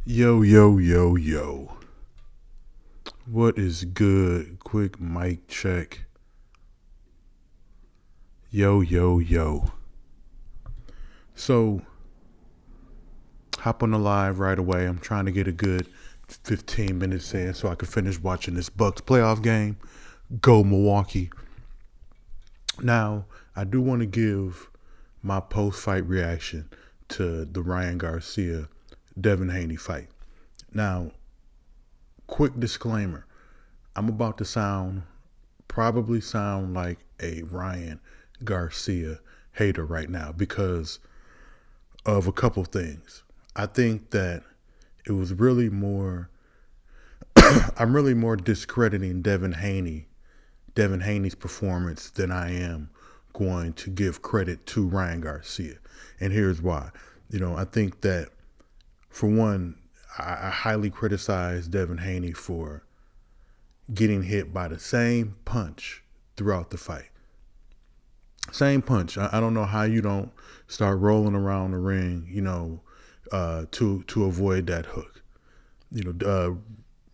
Yo, yo, yo, yo. What is good? Quick mic check. Yo, yo, yo. So, hop on the live right away. I'm trying to get a good 15 minutes in so I can finish watching this Bucks playoff game. Go, Milwaukee. Now, I do want to give my post fight reaction to the Ryan Garcia Devin Haney fight. Now, quick disclaimer, I'm about to probably sound like a Ryan Garcia hater right now because of a couple things. I think that it was really more I'm really more discrediting Devin Haney's performance than I am going to give credit to Ryan Garcia. And here's why. I think that for one, I highly criticize Devin Haney for getting hit by the same punch throughout the fight. Same punch. I don't know how you don't start rolling around the ring, to avoid that hook.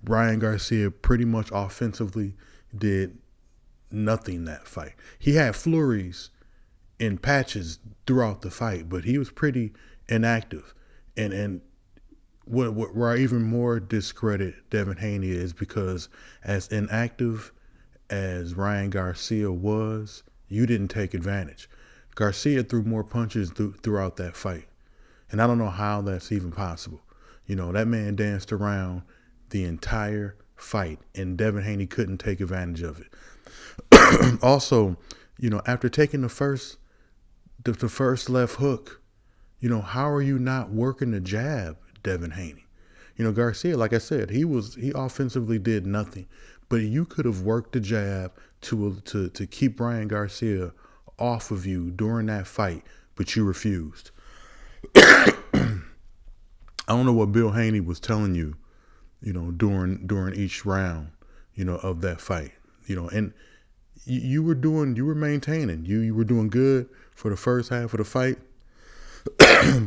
Ryan Garcia pretty much offensively did nothing that fight. He had flurries in patches throughout the fight, but he was pretty inactive. And where I even more discredit Devin Haney is because as inactive as Ryan Garcia was, you didn't take advantage. Garcia threw more punches throughout that fight. And I don't know how that's even possible. That man danced around the entire fight, and Devin Haney couldn't take advantage of it. Also, after taking the first left hook, how are you not working the jab, Devin Haney? Garcia, like I said, he offensively did nothing, but you could have worked the jab to keep Ryan Garcia off of you during that fight, but you refused. I don't know what Bill Haney was telling you, during each round, of that fight, and you were maintaining, you were doing good for the first half of the fight,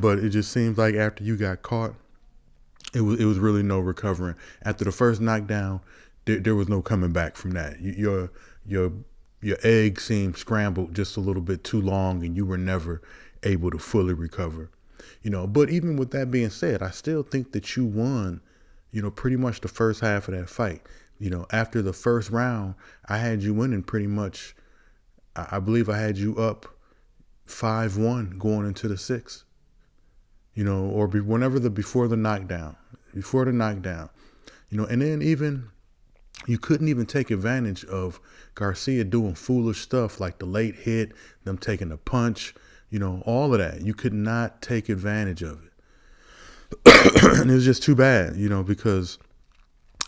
but it just seems like after you got caught, it was really no recovering. After the first knockdown, there was no coming back from that. Your egg seemed scrambled just a little bit too long, and you were never able to fully recover. But even with that being said, I still think that you won, pretty much the first half of that fight. After the first round, I had you winning pretty much. I believe I had you up 5-1 going into the sixth. Or before the knockdown, and then even you couldn't even take advantage of Garcia doing foolish stuff like the late hit, them taking a punch, all of that. You could not take advantage of it. And it was just too bad, because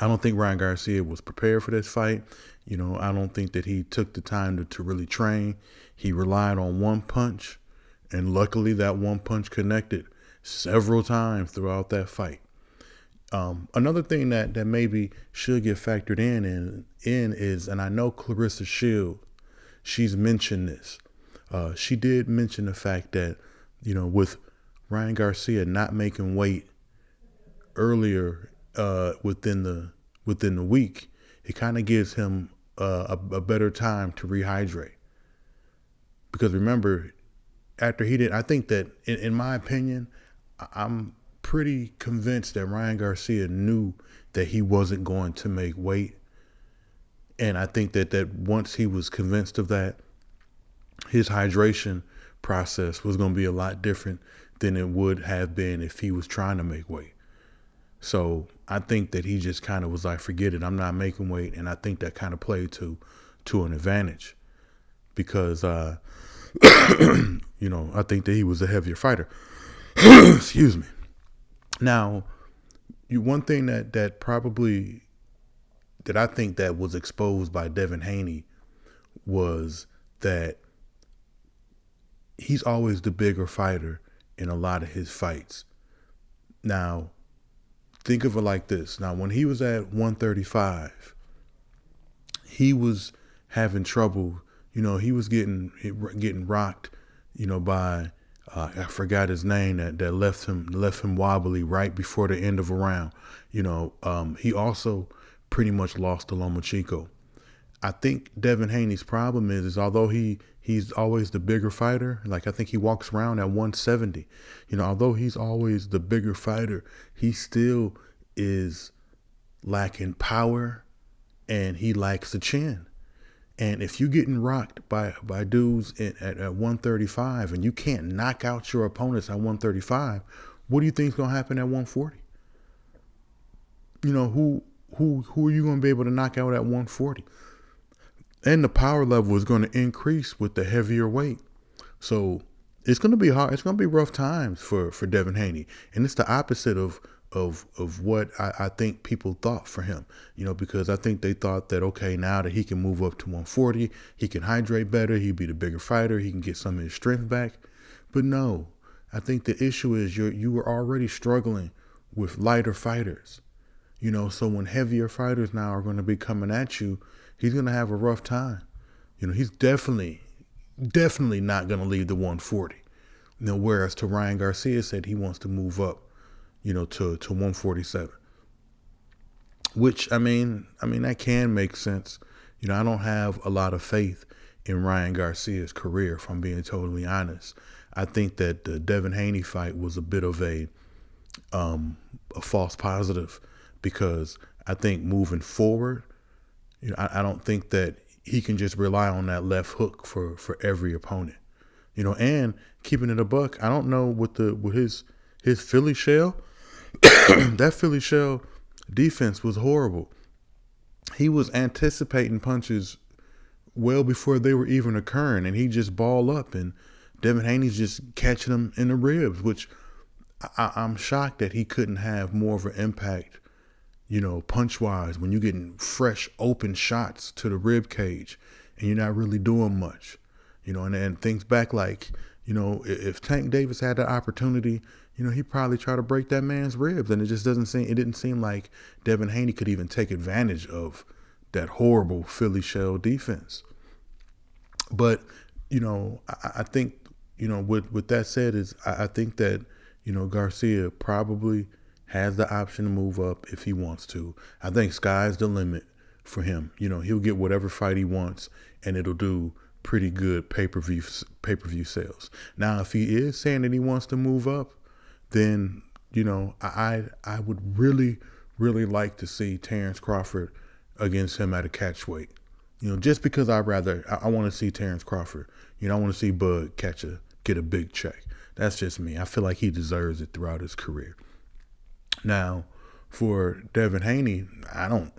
I don't think Ryan Garcia was prepared for this fight. I don't think that he took the time to really train. He relied on one punch, and luckily that one punch connected several times throughout that fight. Another thing that maybe should get factored in is, and I know Clarissa Shield, she's mentioned this. She did mention the fact that, with Ryan Garcia not making weight earlier within the week, it kind of gives him a better time to rehydrate. Because remember, after he did, I think that in my opinion, I'm pretty convinced that Ryan Garcia knew that he wasn't going to make weight. And I think that once he was convinced of that, his hydration process was going to be a lot different than it would have been if he was trying to make weight. So I think that he just kind of was like, forget it, I'm not making weight. And I think that kind of played to an advantage because, I think that he was a heavier fighter. Excuse me. Now, one thing that I think that was exposed by Devin Haney was that he's always the bigger fighter in a lot of his fights. Now, think of it like this. Now, when he was at 135, he was having trouble. He was getting rocked, by I forgot his name that left him wobbly right before the end of a round. He also pretty much lost to Lomachenko. I think Devin Haney's problem is although he's always the bigger fighter, like I think he walks around at 170. Although he's always the bigger fighter, he still is lacking power and he lacks the chin. And if you're getting rocked by dudes at 135 and you can't knock out your opponents at 135, what do you think is going to happen at 140? Who are you going to be able to knock out at 140? And the power level is going to increase with the heavier weight. So it's going to be hard. It's going to be rough times for Devin Haney. And it's the opposite of what I think people thought for him, because I think they thought that, okay, now that he can move up to 140, he can hydrate better, he'd be the bigger fighter, he can get some of his strength back. But no, I think the issue is you were already struggling with lighter fighters, so when heavier fighters now are going to be coming at you, he's going to have a rough time. He's definitely not going to leave the 140. Whereas to Ryan Garcia said he wants to move up, to 147. Which, I mean, that can make sense. I don't have a lot of faith in Ryan Garcia's career, if I'm being totally honest. I think that the Devin Haney fight was a bit of a false positive, because I think moving forward, I don't think that he can just rely on that left hook for every opponent. And keeping it a buck, I don't know with his Philly shell. That Philly shell defense was horrible. He was anticipating punches well before they were even occurring, and he just ball up, and Devin Haney's just catching him in the ribs, which I'm shocked that he couldn't have more of an impact, punch-wise, when you're getting fresh, open shots to the rib cage and you're not really doing much. And things back like, if Tank Davis had the opportunity, he'd probably try to break that man's ribs. And it didn't seem like Devin Haney could even take advantage of that horrible Philly shell defense. But, I think, with that said, I think that, Garcia probably has the option to move up if he wants to. I think sky's the limit for him. He'll get whatever fight he wants, and it'll do pretty good pay-per-view sales. Now, if he is saying that he wants to move up, then I would really, really like to see Terrence Crawford against him at a catch weight. Just because I want to see Terrence Crawford. I want to see Bud get a big check. That's just me. I feel like he deserves it throughout his career. Now, for Devin Haney, I don't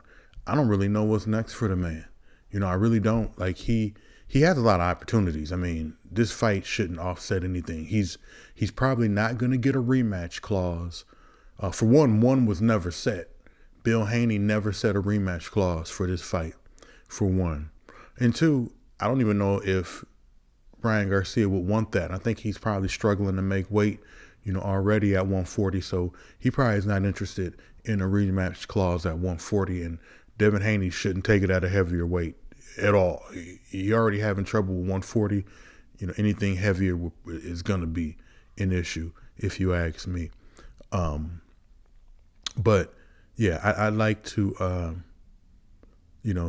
really know what's next for the man. I really don't. Like he has a lot of opportunities. I mean, this fight shouldn't offset anything. He's probably not going to get a rematch clause. For one was never set. Bill Haney never set a rematch clause for this fight, for one. And two, I don't even know if Ryan Garcia would want that. I think he's probably struggling to make weight, already at 140. So he probably is not interested in a rematch clause at 140. And Devin Haney shouldn't take it at a heavier weight at all. He already having trouble with 140. Anything heavier is going to be an issue, if you ask me. But yeah, I'd like to,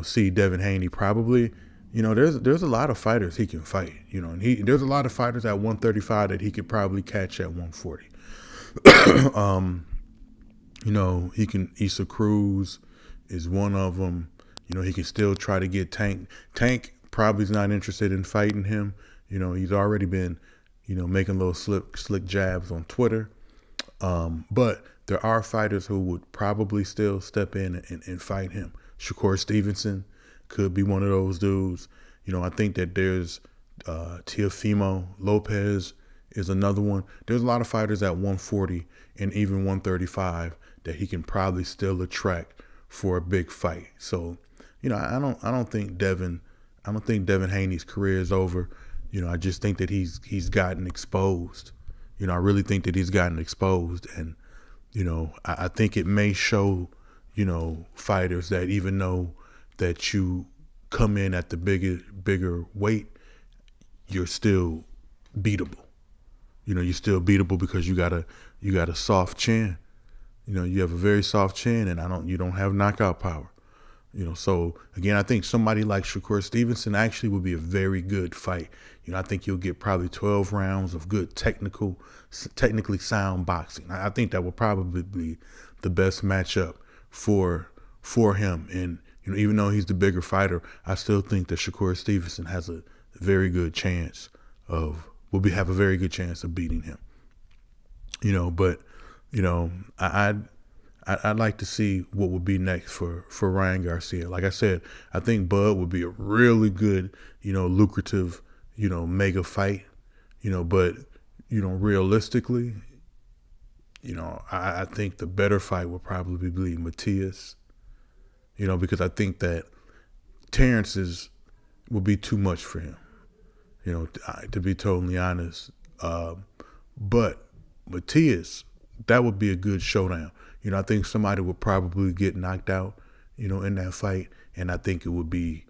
see Devin Haney probably. There's a lot of fighters he can fight. And there's a lot of fighters at 135 that he could probably catch at 140. He can. Issa Cruz is one of them. He can still try to get Tank. Tank probably is not interested in fighting him. He's already been, making little slick jabs on Twitter. But there are fighters who would probably still step in and fight him. Shakur Stevenson could be one of those dudes. I think that there's Teofimo Lopez is another one. There's a lot of fighters at 140 and even 135 that he can probably still attract for a big fight. So, I don't think Devin Haney's career is over. I just think that he's gotten exposed. I really think that he's gotten exposed, and I think it may show fighters that even though that you come in at the bigger weight, you're still beatable. You're still beatable because you got a soft chin. You have a very soft chin, and you don't have knockout power. So again, I think somebody like Shakur Stevenson actually would be a very good fight. I think you'll get probably 12 rounds of good technically sound boxing. I think that would probably be the best matchup for him. And even though he's the bigger fighter, I still think that Shakur Stevenson has a very good chance have a very good chance of beating him. But I'd like to see what would be next for Ryan Garcia. Like I said, I think Bud would be a really good, lucrative, mega fight, but, realistically, I think the better fight would probably be Matias, because I think that Terrence would be too much for him, to be totally honest. But Matias, that would be a good showdown. I think somebody would probably get knocked out, in that fight, and I think it would be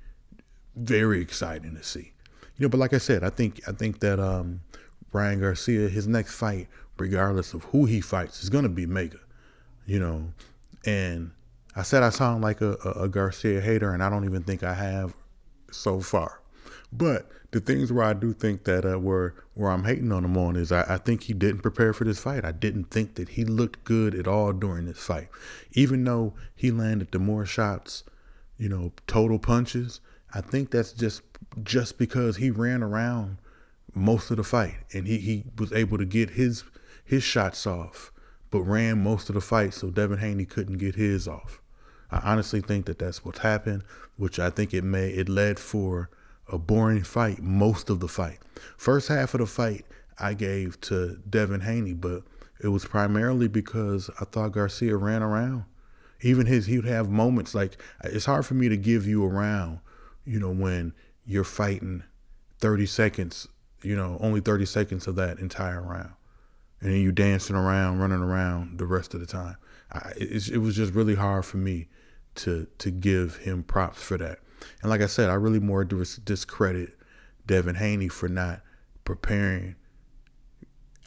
very exciting to see. But like I said, I think that Ryan Garcia, his next fight, regardless of who he fights, is gonna be mega. And I said I sound like a Garcia hater, and I don't even think I have so far. But the things where I do think that where I'm hating on him on is I think he didn't prepare for this fight. I didn't think that he looked good at all during this fight. Even though he landed the more shots, total punches, I think that's just because he ran around most of the fight and he was able to get his shots off, but ran most of the fight so Devin Haney couldn't get his off. I honestly think that that's what's happened, which I think it led for a boring fight most of the fight. First half of the fight I gave to Devin Haney, but it was primarily because I thought Garcia ran around. Even he would have moments like, it's hard for me to give you a round, when you're fighting 30 seconds, only 30 seconds of that entire round. And then you dancing around, running around the rest of the time. It was just really hard for me to give him props for that. And like I said, I really more discredit Devin Haney for not preparing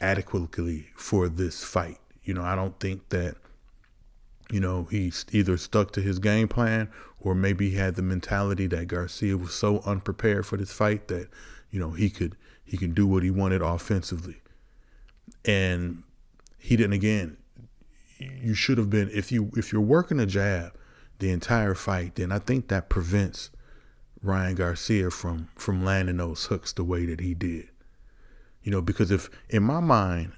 adequately for this fight. I don't think that, he's either stuck to his game plan or maybe he had the mentality that Garcia was so unprepared for this fight that, he can do what he wanted offensively. And he didn't. Again, you should have been, if you're working a jab the entire fight, then I think that prevents Ryan Garcia from landing those hooks the way that he did. Because if, in my mind,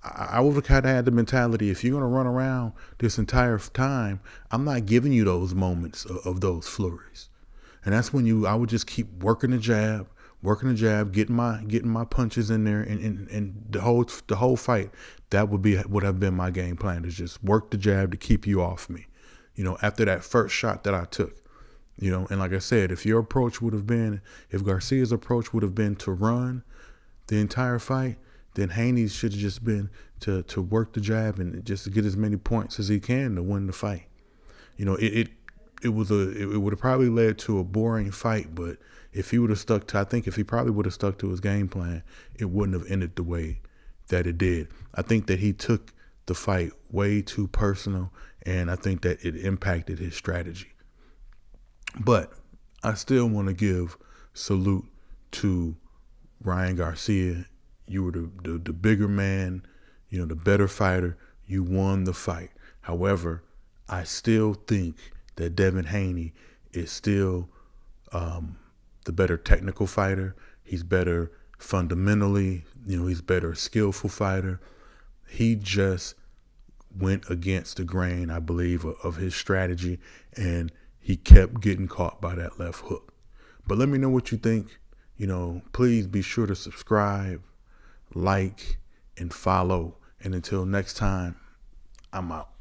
I would have kind of had the mentality, if you're going to run around this entire time, I'm not giving you those moments of those flurries. And that's when I would just keep working the jab, getting my punches in there, and the whole fight, that would have been my game plan, is just work the jab to keep you off me. After that first shot that I took, and like I said, if Garcia's approach would have been to run the entire fight, then Haney should have just been to work the jab and just to get as many points as he can to win the fight. It would have probably led to a boring fight, but if he probably would have stuck to his game plan, it wouldn't have ended the way that it did. I think that he took the fight way too personal, and I think that it impacted his strategy. But I still want to give salute to Ryan Garcia. You were the bigger man, the better fighter. You won the fight. However, I still think that Devin Haney is still the better technical fighter. He's better fundamentally. He's better skillful fighter. He just went against the grain, I believe, of his strategy, and he kept getting caught by that left hook. But let me know what you think. Please be sure to subscribe, like, and follow. And until next time, I'm out.